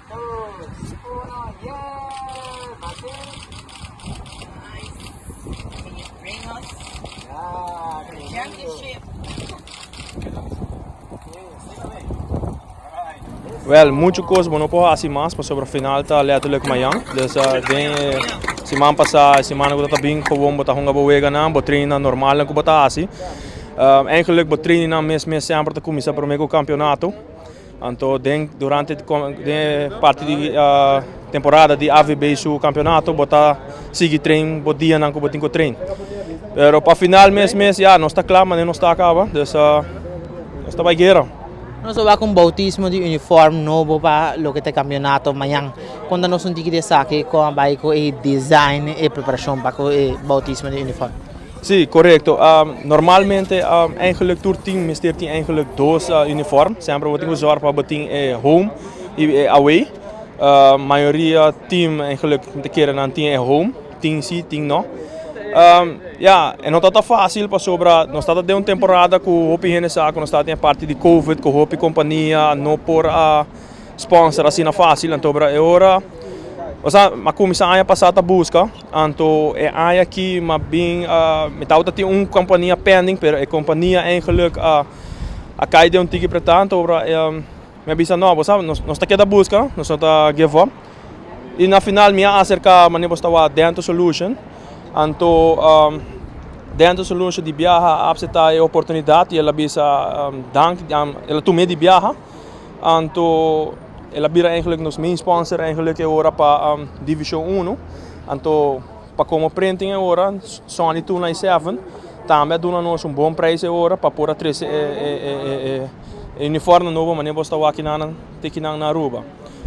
2, 1, yeah! Bate! Nice. Can you bring us Yeah, the thank you. championship? Wel, muito coisa, mas não posso assim mais para sobre a final tá letterlijk amanhã. Dus den semana passada, semana que tá bem, gewoon botar honga boega na, botrina normal que botar assim. Eigenlijk botrina mesmo sempre tá começar para o meu campeonato. Então, durante a parte de temporada de AVB su campeonato, botar seguir treino, botia não que botin com treino. Pero para final mesmo, já não está claro, mas não está acaba. Dus está vai guerra. Nós vamos com bautismo de uniforme novo para o que é campeonato amanhã. Quando nós temos que saber como vai com o design e preparação para o bautismo de uniforme. Sim, correto. Normalmente, eigenlijk door team besteedt hij eigenlijk dois uniformes. Sempre wat ik zorg voor beting home e away. Maioria team eigenlijk de keren dan team home, team sim, team no. Ja, en não está fácil para sobra. Nós está de uma temporada que o hopi hene saco, nós está em parte de COVID, que o hopi companhia não por sponsor assim na fácil, então é hora. Maar começar a passar a busca, então é aí aqui, mas bem, metade tem uma companhia pending, pero a companhia eigenlijk a cai de tige pretando, me avisa não, sabe, nós está aqui da busca, nós está give up, e na final me acerca, mas nós estava dentro solution, então dentro solution de viaja, abseta a oportunidade, e ela avisa dank, ela tomou de viaja, então ela vira eigenlijk nos main sponsor eigenlijk agora para Division 1. Então, para como printing agora, Sony 297, também dá nos bom preço agora para pôr a 3 uniforme novo, mas nem basta aqui na Aruba.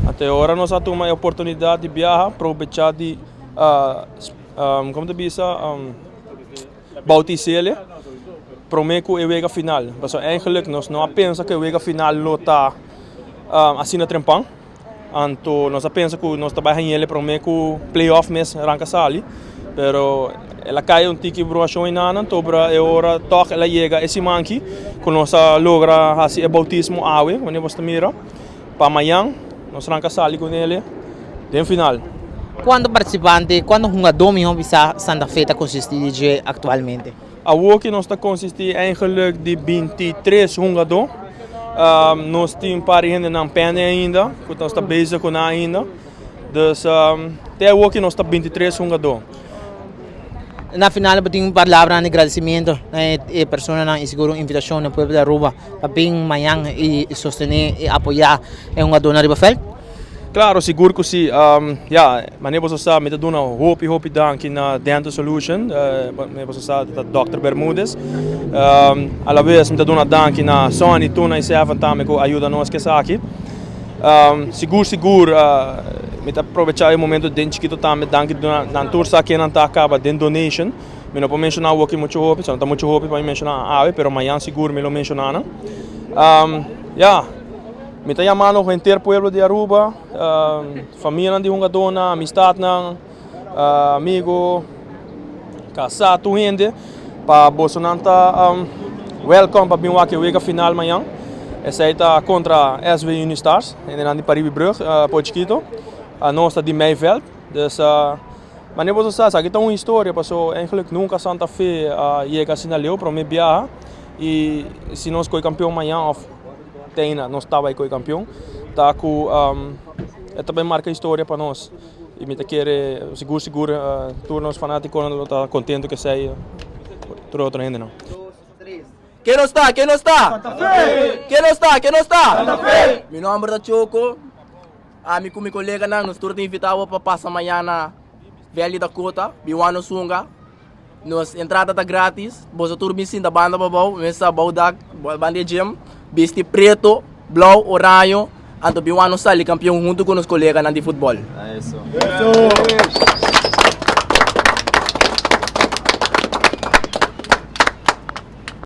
Até agora nós temos a oportunidade de viajar, aproveitar de como te bisa bautizar para mim que é a final. Mas eigenlijk nós não pensamos que é a final lota assim na trempang. Então nós pensamos que nós trabalhamos ele para mim que o playoff mês arranca sali, pero ela cai tiki broação em nana, então é hora toque ela chega esse manque, que nós logra assim o bautismo awe, quando você mira, para amanhã nós arranca sali com ele, tem final. Quando participante, quando jogador me visa Santa Fe está consistir atualmente? A work nós está consistir eigenlijk de 23 jogadores. Nós temos um par de na pena ainda, que nós estamos bezig com ainda. Dus até hoje nós estamos 23 jogadores. Na final, eu tenho palavra de agradecimento a pessoa na seguro invitação no povo da Aruba para vir amanhã e sostener e apoiar um jogador na Ribafeld. Claro, seguro que sim. Mas nem você sabe, me dá uma hope dank na Dental Solution, você sabe, da Dr. Bermudez. Alla vez me dá uma dank na Sony 297 também que ajuda nós que está aqui. Seguro, me dá aproveitar o momento de chiquito também dank na tursa aqui na acaba de donation. Me não posso mencionar o que muito hope, só não está muito hope para mencionar ave, pero amanhã seguro me lo mencionar. Me está chamando o inteiro pueblo de Aruba, família de jogadona, amistade, amigo, casado, gente, para Bolsonaro welcome para vir aqui a final amanhã. Essa aí está contra SV Unistars, ainda de Paribibrug, Portuguito, a nossa de Meiveld. Mas nem você sabe, aqui está uma história, passou eigenlijk nunca Santa Fe chega assim na Leo para me viajar e se nós foi campeão amanhã nós estava aí com o campeão, tá com também marca história para nós e me quer seguro todos os fanáticos tá contente que sai outro ainda não. Quem não está? Quem não está? Santa Fe! Quem não está? Quem não está? Santa Fe! Meu nome é Choco. Com meu colega nós todos invitados para passar amanhã na Valley Dakota, Biwano Sunga. Nos entrada tá grátis, você tudo me da banda babau, mesa baudak, banda gym, veste preto, blau, oranho, anto Biwano sali campeão junto com os colegas de futebol. Isso!